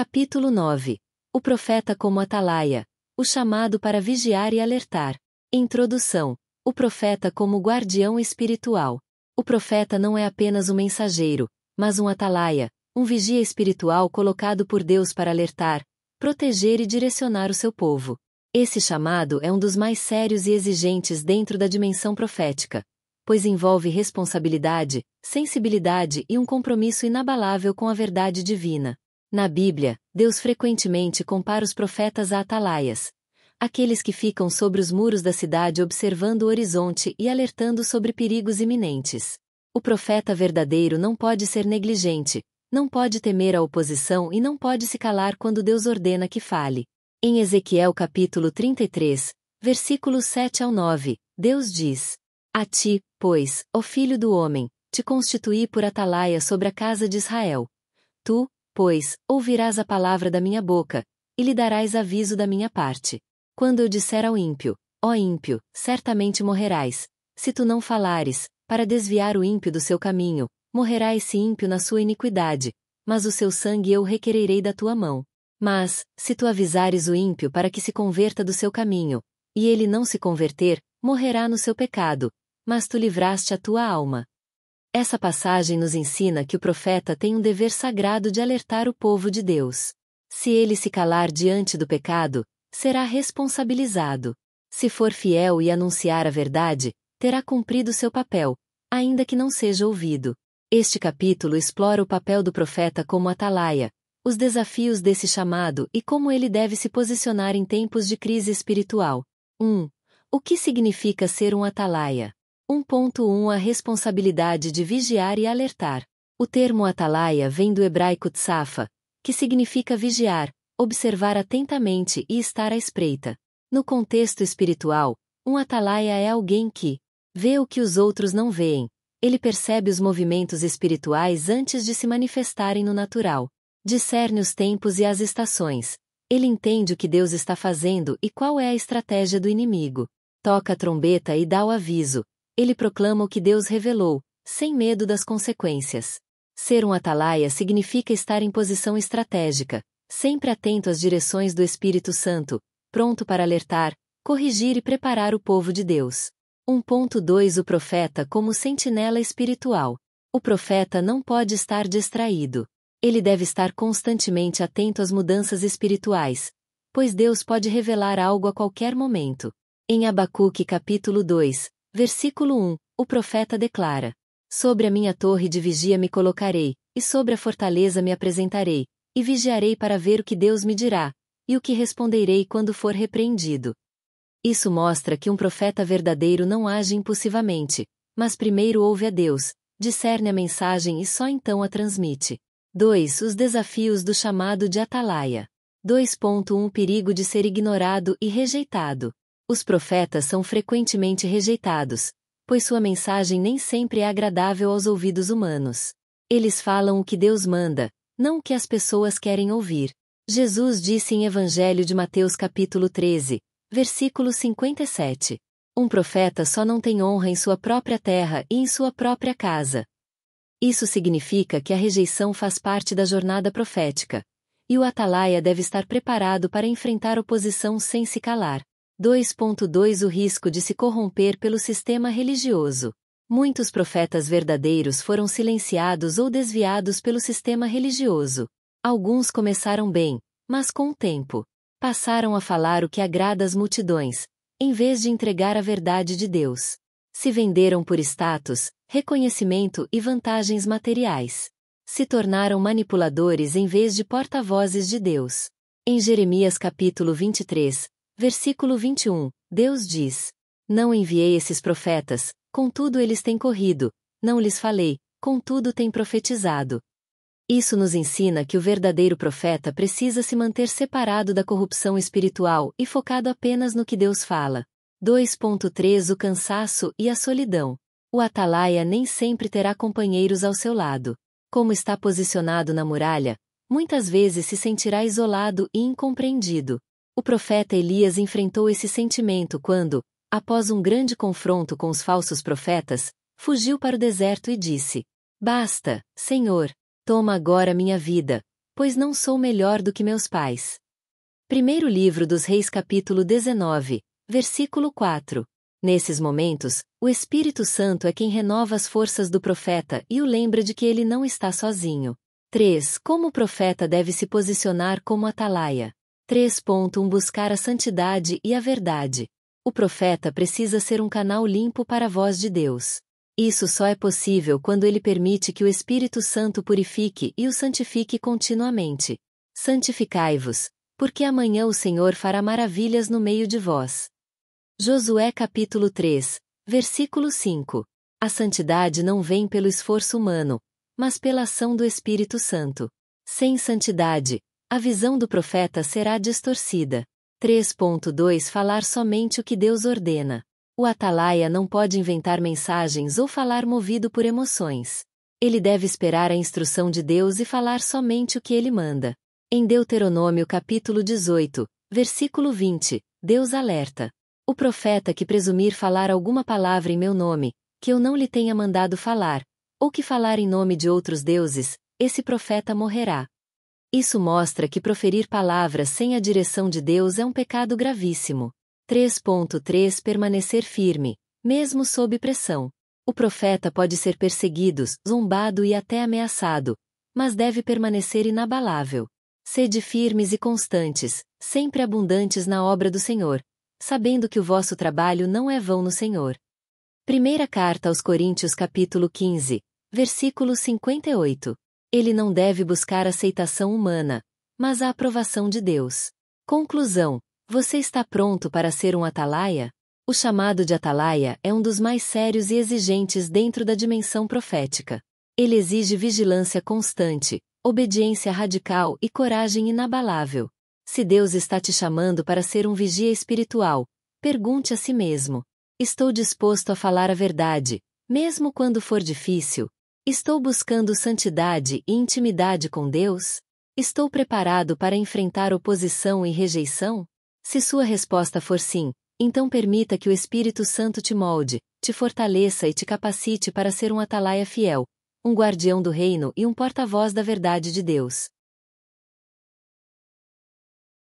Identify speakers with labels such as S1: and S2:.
S1: Capítulo 9. O profeta como atalaia. O chamado para vigiar e alertar. Introdução. O profeta como guardião espiritual. O profeta não é apenas um mensageiro, mas um atalaia, um vigia espiritual colocado por Deus para alertar, proteger e direcionar o seu povo. Esse chamado é um dos mais sérios e exigentes dentro da dimensão profética, pois envolve responsabilidade, sensibilidade e um compromisso inabalável com a verdade divina. Na Bíblia, Deus frequentemente compara os profetas a atalaias, aqueles que ficam sobre os muros da cidade observando o horizonte e alertando sobre perigos iminentes. O profeta verdadeiro não pode ser negligente, não pode temer a oposição e não pode se calar quando Deus ordena que fale. Em Ezequiel capítulo 33, versículos 7 ao 9, Deus diz: A ti, pois, ó filho do homem, te constituí por atalaia sobre a casa de Israel. Tu, pois, ouvirás a palavra da minha boca, e lhe darás aviso da minha parte. Quando eu disser ao ímpio, ó ímpio, certamente morrerás, se tu não falares, para desviar o ímpio do seu caminho, morrerá esse ímpio na sua iniquidade, mas o seu sangue eu requererei da tua mão. Mas, se tu avisares o ímpio para que se converta do seu caminho, e ele não se converter, morrerá no seu pecado, mas tu livraste a tua alma. Essa passagem nos ensina que o profeta tem um dever sagrado de alertar o povo de Deus. Se ele se calar diante do pecado, será responsabilizado. Se for fiel e anunciar a verdade, terá cumprido seu papel, ainda que não seja ouvido. Este capítulo explora o papel do profeta como atalaia, os desafios desse chamado e como ele deve se posicionar em tempos de crise espiritual. 1. O que significa ser um atalaia? 1.1 A responsabilidade de vigiar e alertar. O termo atalaia vem do hebraico tsafa, que significa vigiar, observar atentamente e estar à espreita. No contexto espiritual, um atalaia é alguém que vê o que os outros não veem. Ele percebe os movimentos espirituais antes de se manifestarem no natural. Discerne os tempos e as estações. Ele entende o que Deus está fazendo e qual é a estratégia do inimigo. Toca a trombeta e dá o aviso. Ele proclama o que Deus revelou, sem medo das consequências. Ser um atalaia significa estar em posição estratégica, sempre atento às direções do Espírito Santo, pronto para alertar, corrigir e preparar o povo de Deus. 1.2 O profeta como sentinela espiritual. O profeta não pode estar distraído. Ele deve estar constantemente atento às mudanças espirituais, pois Deus pode revelar algo a qualquer momento. Em Abacuque capítulo 2, versículo 1, o profeta declara: Sobre a minha torre de vigia me colocarei, e sobre a fortaleza me apresentarei, e vigiarei para ver o que Deus me dirá, e o que responderei quando for repreendido. Isso mostra que um profeta verdadeiro não age impulsivamente, mas primeiro ouve a Deus, discerne a mensagem e só então a transmite. 2. Os desafios do chamado de atalaia. 2.1 Perigo de ser ignorado e rejeitado. Os profetas são frequentemente rejeitados, pois sua mensagem nem sempre é agradável aos ouvidos humanos. Eles falam o que Deus manda, não o que as pessoas querem ouvir. Jesus disse em Evangelho de Mateus capítulo 13, versículo 57. Um profeta só não tem honra em sua própria terra e em sua própria casa. Isso significa que a rejeição faz parte da jornada profética, e o atalaia deve estar preparado para enfrentar oposição sem se calar. 2.2 O risco de se corromper pelo sistema religioso. Muitos profetas verdadeiros foram silenciados ou desviados pelo sistema religioso. Alguns começaram bem, mas com o tempo, passaram a falar o que agrada às multidões, em vez de entregar a verdade de Deus. Se venderam por status, reconhecimento e vantagens materiais. Se tornaram manipuladores em vez de porta-vozes de Deus. Em Jeremias capítulo 23, versículo 21, Deus diz: Não enviei esses profetas, contudo eles têm corrido, não lhes falei, contudo têm profetizado. Isso nos ensina que o verdadeiro profeta precisa se manter separado da corrupção espiritual e focado apenas no que Deus fala. 2.3 O cansaço e a solidão. O atalaia nem sempre terá companheiros ao seu lado. Como está posicionado na muralha, muitas vezes se sentirá isolado e incompreendido. O profeta Elias enfrentou esse sentimento quando, após um grande confronto com os falsos profetas, fugiu para o deserto e disse: Basta, Senhor, toma agora minha vida, pois não sou melhor do que meus pais. Primeiro Livro dos Reis capítulo 19, versículo 4. Nesses momentos, o Espírito Santo é quem renova as forças do profeta e o lembra de que ele não está sozinho. 3. Como o profeta deve se posicionar como atalaia? 3.1 Buscar a santidade e a verdade. O profeta precisa ser um canal limpo para a voz de Deus. Isso só é possível quando ele permite que o Espírito Santo purifique e o santifique continuamente. Santificai-vos, porque amanhã o Senhor fará maravilhas no meio de vós. Josué capítulo 3, versículo 5. A santidade não vem pelo esforço humano, mas pela ação do Espírito Santo. Sem santidade, a visão do profeta será distorcida. 3.2 Falar somente o que Deus ordena. O atalaia não pode inventar mensagens ou falar movido por emoções. Ele deve esperar a instrução de Deus e falar somente o que ele manda. Em Deuteronômio capítulo 18, versículo 20, Deus alerta: o profeta que presumir falar alguma palavra em meu nome, que eu não lhe tenha mandado falar, ou que falar em nome de outros deuses, esse profeta morrerá. Isso mostra que proferir palavras sem a direção de Deus é um pecado gravíssimo. 3.3 Permanecer firme, mesmo sob pressão. O profeta pode ser perseguido, zombado e até ameaçado, mas deve permanecer inabalável. Sede firmes e constantes, sempre abundantes na obra do Senhor, sabendo que o vosso trabalho não é vão no Senhor. Primeira Carta aos Coríntios capítulo 15, versículo 58. Ele não deve buscar aceitação humana, mas a aprovação de Deus. Conclusão: você está pronto para ser um atalaia? O chamado de atalaia é um dos mais sérios e exigentes dentro da dimensão profética. Ele exige vigilância constante, obediência radical e coragem inabalável. Se Deus está te chamando para ser um vigia espiritual, pergunte a si mesmo: estou disposto a falar a verdade, mesmo quando for difícil? Estou buscando santidade e intimidade com Deus? Estou preparado para enfrentar oposição e rejeição? Se sua resposta for sim, então permita que o Espírito Santo te molde, te fortaleça e te capacite para ser um atalaia fiel, um guardião do reino e um porta-voz da verdade de Deus.